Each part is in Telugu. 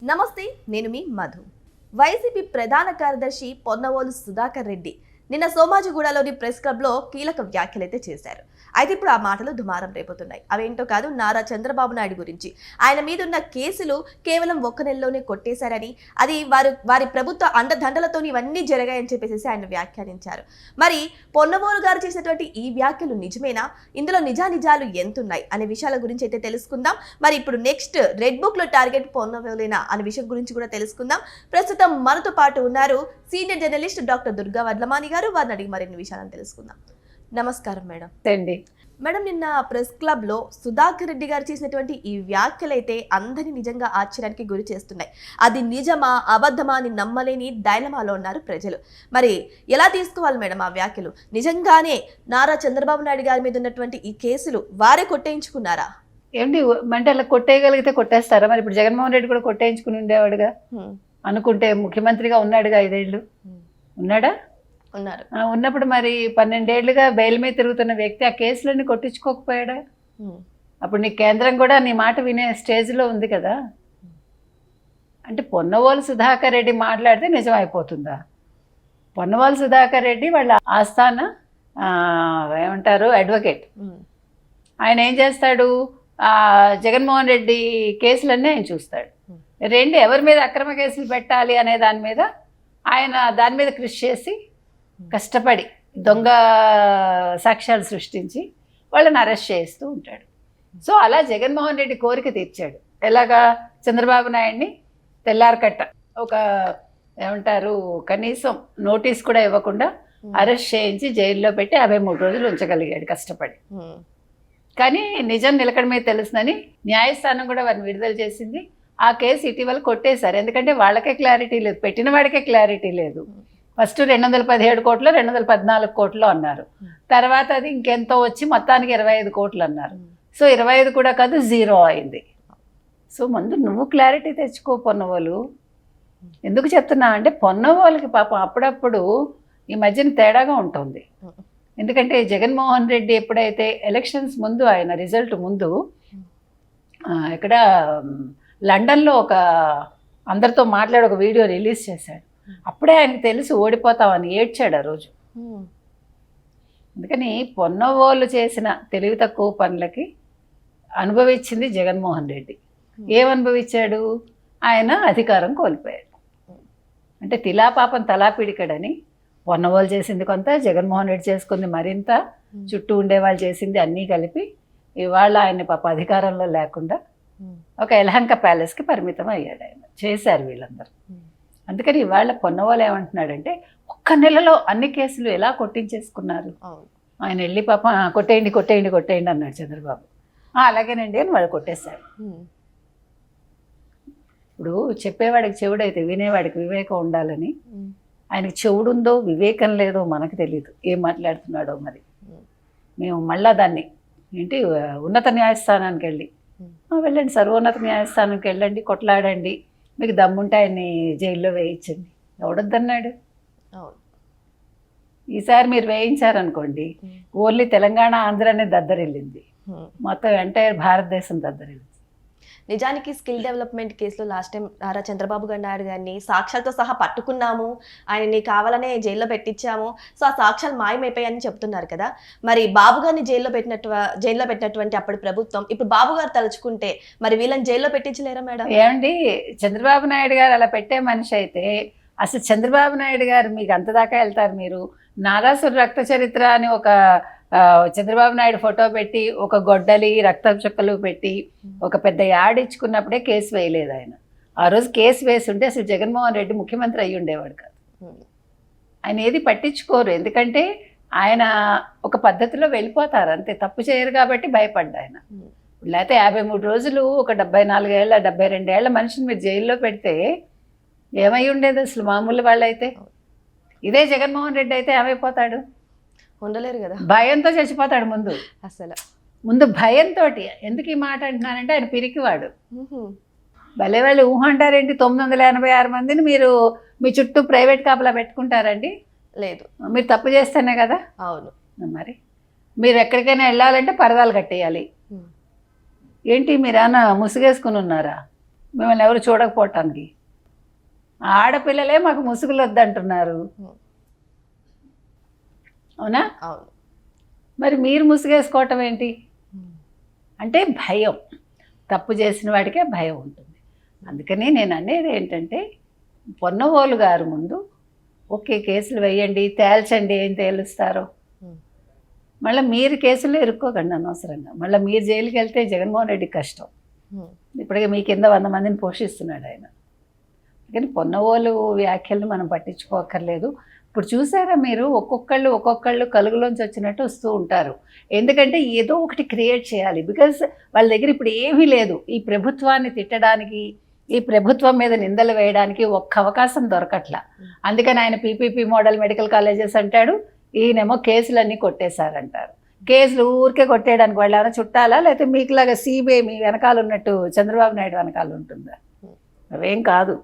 నమస్తే, నేను మీ మధు. వైసీపీ ప్రధాన కార్యదర్శి పొన్నవోలు సుధాకర్ రెడ్డి నిన్న సోమాజిగూడలోని ప్రెస్ క్లబ్లో కీలక వ్యాఖ్యలైతే చేశారు. అయితే ఇప్పుడు ఆ మాటలు దుమారం రేపుతున్నాయి. అవేంటో కాదు, నారా చంద్రబాబు నాయుడు గురించి. ఆయన మీదున్న కేసులు కేవలం ఒక్క నెలలోనే కొట్టేశారని, అది వారి ప్రభుత్వ అండదండలతో ఇవన్నీ జరిగాయని చెప్పేసి ఆయన వ్యాఖ్యానించారు. మరి పొన్నవోలు గారు చేసినటువంటి ఈ వ్యాఖ్యలు నిజమేనా? ఇందులో నిజానిజాలు ఎంతున్నాయి అనే విషయాల గురించి అయితే తెలుసుకుందాం. మరి ఇప్పుడు నెక్స్ట్ రెడ్ బుక్ లో టార్గెట్ పొన్నవోలేనా అనే విషయం గురించి కూడా తెలుసుకుందాం. ప్రస్తుతం మనతో పాటు ఉన్నారు senior journalist doctor Durga Vadlamani గారు. వారిని అడిగి మరిన్ని విషయాలను తెలుసుకుందాం. నమస్కారం మేడం. మేడం, నిన్న ప్రెస్ క్లబ్ లో సుధాకర్ రెడ్డి గారు చేసినటువంటి ఈ వ్యాఖ్యలైతే అందరినీ నిజంగా ఆశ్చర్యానికి గురి చేస్తున్నాయి. అది నిజమా అబద్ధమా అని నమ్మలేని డైలమాలో ఉన్నారు ప్రజలు. మరి ఎలా తీసుకోవాలి మేడం ఆ వ్యాఖ్యలు? నిజంగానే నారా చంద్రబాబు నాయుడు గారి మీద ఉన్నటువంటి ఈ కేసులు వారే కొట్టేయించుకున్నారా? ఏమిటి అంటే అలా కొట్టేయగలిగితే కొట్టేస్తారా? మరి ఇప్పుడు జగన్మోహన్ రెడ్డి కూడా కొట్టేయించుకుని ఉండేవాడుగా, అనుకుంటే ముఖ్యమంత్రిగా ఉన్నాడుగా, 5 ఏళ్ళు ఉన్నాడా? ఉన్నారు. ఉన్నప్పుడు మరి 12 ఏళ్లుగా బెయిల్ మీద తిరుగుతున్న వ్యక్తి ఆ కేసులన్నీ కొట్టించుకోకపోయాడా? అప్పుడు నీ కేంద్రం కూడా నీ మాట వినే స్టేజ్లో ఉంది కదా. అంటే పొన్నవోలు సుధాకర్ రెడ్డి మాట్లాడితే నిజం అయిపోతుందా? పొన్నవోలు సుధాకర్ రెడ్డి వాళ్ళ ఆస్థాన ఏమంటారు అడ్వకేట్. ఆయన ఏం చేస్తాడు? జగన్మోహన్ రెడ్డి కేసులన్నీ ఆయన చూస్తాడు. ఎవరి మీద అక్రమ కేసులు పెట్టాలి అనే దాని మీద ఆయన దాని మీద కృషి చేసి కష్టపడి దొంగ సాక్ష్యాలు సృష్టించి వాళ్ళని అరెస్ట్ చేస్తూ ఉంటాడు. సో అలా జగన్మోహన్ రెడ్డి కోరిక తీర్చాడు. ఎలాగా? చంద్రబాబు నాయుడిని తెల్లారకట్ట ఒక ఏమంటారు కనీసం నోటీస్ కూడా ఇవ్వకుండా అరెస్ట్ చేయించి జైల్లో పెట్టి 53 రోజులు ఉంచగలిగాడు కష్టపడి. కానీ నిజం నిలకడ మీద తెలుస్తుందని న్యాయస్థానం కూడా వారిని విడుదల చేసింది. ఆ కేసు ఇటీవల కొట్టేశారు. ఎందుకంటే వాళ్ళకే క్లారిటీ లేదు, పెట్టిన వాడికే క్లారిటీ లేదు. ఫస్ట్ 217 కోట్లు 214 కోట్లు అన్నారు. తర్వాత అది ఇంకెంతో వచ్చి మొత్తానికి 25 కోట్లు అన్నారు. సో 25 కూడా కాదు, 0 అయింది. సో ముందు నువ్వు క్లారిటీ తెచ్చుకో పొన్నవోలు. ఎందుకు చెప్తున్నా అంటే పొన్నవోలుకి పాపం అప్పుడప్పుడు ఈ మధ్యన తేడాగా ఉంటుంది. ఎందుకంటే జగన్మోహన్ రెడ్డి ఎప్పుడైతే ఎలక్షన్స్ ముందు, ఆయన రిజల్ట్ ముందు ఇక్కడ లండన్లో అందరితో మాట్లాడి ఒక వీడియో రిలీజ్ చేశాడు. అప్పుడే ఆయనకు తెలిసి ఓడిపోతామని ఏడ్చాడు ఆ రోజు. అందుకని పొన్నవోలు చేసిన తెలివి తక్కువ పనులకి అనుభవించింది జగన్మోహన్ రెడ్డి. ఏమనుభవించాడు? ఆయన అధికారం కోల్పోయాడు. అంటే తిలాపాపం తలాపిడికడని పొన్నవోలు చేసింది కొంత, జగన్మోహన్ రెడ్డి చేసుకుంది మరింత, చుట్టూ ఉండేవాళ్ళు చేసింది అన్నీ కలిపి ఇవాళ ఆయన పాప అధికారంలో లేకుండా ఒక యలహంక ప్యాలెస్కి పరిమితం అయ్యాడు. ఆయన చేశారు వీళ్ళందరూ. అందుకని ఇవాళ పొన్నవోలు ఏమంటున్నాడంటే, ఒక్క నెలలో అన్ని కేసులు ఎలా కొట్టించేసుకున్నారు. ఆయన వెళ్ళి పాప కొట్టేయండి కొట్టేయండి కొట్టేయండి అన్నాడు చంద్రబాబు. అలాగేనండి అని వాళ్ళు కొట్టేశారు. ఇప్పుడు చెప్పేవాడికి చెవుడైతే వినేవాడికి వివేకం ఉండాలని, ఆయనకి చెవుడుందో వివేకం లేదో మనకు తెలియదు. ఏం మాట్లాడుతున్నాడో మరి. మేము మళ్ళా దాన్ని ఉన్నత న్యాయస్థానానికి వెళ్ళండి, సర్వోన్నత న్యాయస్థానానికి వెళ్ళండి, కొట్లాడండి, మీకు దమ్ముంటే ఆయన్ని జైల్లో వేయించండి. ఎవడొద్దన్నాడు? ఈసారి మీరు వేయించారనుకోండి, ఓన్లీ తెలంగాణ ఆంధ్రానే దద్దరిల్లింది, మొత్తం ఎంటైర్ భారతదేశం దద్దరిల్లింది. నిజానికి స్కిల్ డెవలప్మెంట్ కేసులో లాస్ట్ టైం నారా చంద్రబాబు నాయుడు గారిని సాక్ష్యాలతో సహా పట్టుకున్నాము, ఆయనని కావాలనే జైల్లో పెట్టించాము, సో ఆ సాక్ష్యాలు మాయమైపోయాయని చెప్తున్నారు కదా. మరి బాబు గారిని జైల్లో పెట్టినటువంటి అప్పటి ప్రభుత్వం ఇప్పుడు బాబు గారు తలుచుకుంటే మరి వీళ్ళని జైల్లో పెట్టించలేరా మేడం? ఏమండి, చంద్రబాబు నాయుడు గారు అలా పెట్టే మనిషి అయితే అసలు చంద్రబాబు నాయుడు గారు మీకు అంతదాకా వెళ్తారు? మీరు నారాసుర రక్త చరిత్ర అని ఒక చంద్రబాబు నాయుడు ఫోటో పెట్టి ఒక గొడ్డలి రక్తం చుక్కలు పెట్టి ఒక పెద్ద యాడ్ ఇచ్చుకున్నప్పుడే కేసు వేయలేదు ఆయన. ఆ రోజు కేసు వేసి ఉంటే అసలు జగన్మోహన్ రెడ్డి ముఖ్యమంత్రి అయ్యి ఉండేవాడు కాదు. ఆయన ఏది పట్టించుకోరు, ఎందుకంటే ఆయన ఒక పద్ధతిలో వెళ్ళిపోతారు అంతే. తప్పు చేయరు కాబట్టి భయపడ్డా ఆయన. లేకపోతే 53 రోజులు ఒక 74 ఏళ్ళ 72 ఏళ్ల మనిషిని మీరు జైల్లో పెడితే ఏమై ఉండేది అసలు మామూలు వాళ్ళైతే? ఇదే జగన్మోహన్ రెడ్డి అయితే ఏమైపోతాడు? ఉండలేరు కదా, భయంతో చచ్చిపోతాడు. ముందు భయంతో. ఎందుకు ఈ మాట అంటున్నానంటే ఆయన పిరికివాడు. భలే వాళ్ళు ఊహ అంటారేంటి? 986 మందిని మీరు మీ చుట్టూ ప్రైవేట్ కాపలా పెట్టుకుంటారండి? లేదు, మీరు తప్పు చేస్తేనే కదా. అవును. మరి మీరు ఎక్కడికైనా వెళ్ళాలంటే పరదాలు కట్టేయాలి. ఏంటి మీరేమన్నా ముసుగేసుకుని ఉన్నారా? మిమ్మల్ని ఎవరు చూడకపోవటానికి. ఆడపిల్లలే మాకు ముసుగులు వద్దంటున్నారు, అవునా? అవును. మరి మీరు ముసుగేసుకోవటం ఏంటి? అంటే భయం, తప్పు చేసిన వాడికే భయం ఉంటుంది. అందుకని నేను అనేది ఏంటంటే, పొన్నవోలు గారు ముందు ఓకే కేసులు వేయండి, తేల్చండి, ఏం తేలుస్తారో. మళ్ళీ మీరు కేసులో ఇరుక్కోకండి అనవసరంగా. మళ్ళీ మీరు జైలుకి వెళ్తే జగన్మోహన్ రెడ్డి కష్టం. ఇప్పటికే మీ కింద 100 మందిని పోషిస్తున్నాడు ఆయన. కానీ పొన్నవోలు వ్యాఖ్యలను మనం పట్టించుకోక్కర్లేదు. ఇప్పుడు చూసారా మీరు, ఒక్కొక్కళ్ళు కలుగులోంచి వచ్చినట్టు వస్తూ ఉంటారు. ఎందుకంటే ఏదో ఒకటి క్రియేట్ చేయాలి. బికాజ్ వాళ్ళ దగ్గర ఇప్పుడు ఏమీ లేదు. ఈ ప్రభుత్వాన్ని తిట్టడానికి, ఈ ప్రభుత్వం మీద నిందలు వేయడానికి ఒక్క అవకాశం దొరకట్లా. అందుకని ఆయన పీపీపీ మోడల్ మెడికల్ కాలేజెస్ అంటాడు, ఈయనేమో కేసులన్నీ కొట్టేశారంటారు. కేసులు ఊరికే కొట్టేయడానికి వాళ్ళు ఏమైనా చుట్టాలా, లేకపోతే మీకులాగా సిబిఐ మీ వెనకాల ఉన్నట్టు చంద్రబాబు నాయుడు వెనకాల ఉంటుందా? అవేం కాదు.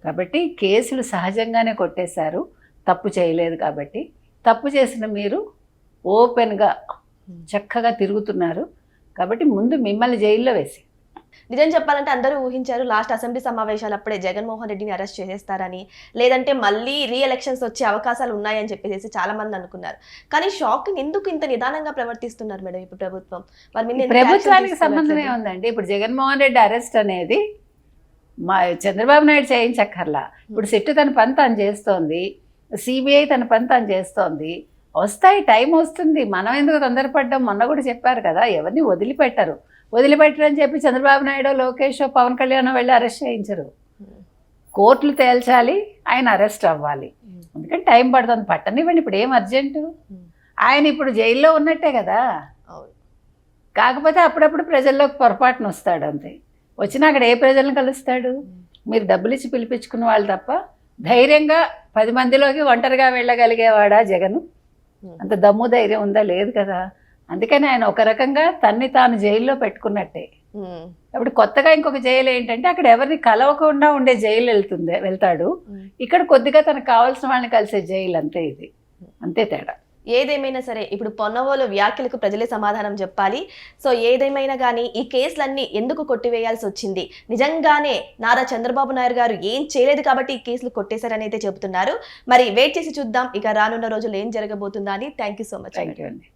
కాబట్టి కేసులు సహజంగానే కొట్టేశారు, తప్పు చేయలేదు కాబట్టి. తప్పు చేసిన మీరు ఓపెన్గా చక్కగా తిరుగుతున్నారు కాబట్టి ముందు మిమ్మల్ని జైల్లో వేసి. నిజం చెప్పాలంటే అందరూ ఊహించారు లాస్ట్ అసెంబ్లీ సమావేశాలు అప్పుడే జగన్మోహన్ రెడ్డిని అరెస్ట్ చేసేస్తారని, లేదంటే మళ్ళీ రీఎలక్షన్స్ వచ్చే అవకాశాలు ఉన్నాయని చెప్పేసి చాలా మంది అనుకున్నారు. కానీ షాకింగ్, ఎందుకు ఇంత నిదానంగా ప్రవర్తిస్తున్నారు మేడం ఇప్పుడు ప్రభుత్వం? ప్రభుత్వానికి సంబంధం ఏముందండి? ఇప్పుడు జగన్మోహన్ రెడ్డి అరెస్ట్ అనేది మా చంద్రబాబు నాయుడు చేయించక్కర్లా. ఇప్పుడు సిట్టు తన పని తాను చేస్తోంది, సిబిఐ తన పని తాను చేస్తోంది. వస్తాయి, టైం వస్తుంది. మనం ఎందుకు తొందరపడ్డాం? మొన్న కూడా చెప్పారు కదా, ఎవరిని వదిలిపెట్టరని చెప్పి చంద్రబాబు నాయుడు, లోకేష్, పవన్ కళ్యాణ్ వెళ్ళి అరెస్ట్ చేయించరు. కోర్టులు తేల్చాలి, ఆయన అరెస్ట్ అవ్వాలి. అందుకని టైం పడుతుంది. పట్టనివ్వండి, ఇప్పుడు ఏం అర్జెంటు? ఆయన ఇప్పుడు జైల్లో ఉన్నట్టే కదా. కాకపోతే అప్పుడప్పుడు ప్రజల్లోకి పొరపాటున వస్తాడు అంతే. వచ్చినా అక్కడ ఏ ప్రజలను కలుస్తాడు? మీరు డబ్బులు ఇచ్చి పిలిపించుకున్న వాళ్ళు తప్ప ధైర్యంగా 10 మందిలోకి ఒంటరిగా వెళ్ళగలిగేవాడా జగను? అంత దమ్ము ధైర్యం ఉందా? లేదు కదా. అందుకని ఆయన ఒక రకంగా తన్ని తాను జైల్లో పెట్టుకున్నట్టే. అప్పుడు కొత్తగా ఇంకొక జైలు ఏంటంటే, అక్కడ ఎవరిని కలవకుండా ఉండే జైలు వెళ్తాడు. ఇక్కడ కొద్దిగా తనకు కావాల్సిన వాళ్ళని కలిసే జైలు, అంతే. ఇది అంతే తేడా. ఏదేమైనా సరే ఇప్పుడు పొన్నవోలు వ్యాఖ్యలకు ప్రజలే సమాధానం చెప్పాలి. సో ఏదేమైనా కానీ ఈ కేసులన్నీ ఎందుకు కొట్టివేయాల్సి వచ్చింది? నిజంగానే నారా చంద్రబాబు నాయుడు గారు ఏం చేయలేదు కాబట్టి ఈ కేసులు కొట్టేశారని అయితే చెబుతున్నారు. మరి వెయిట్ చేసి చూద్దాం ఇక రానున్న రోజులు ఏం జరగబోతుందా అని. Thank you so much. Thank you అండి.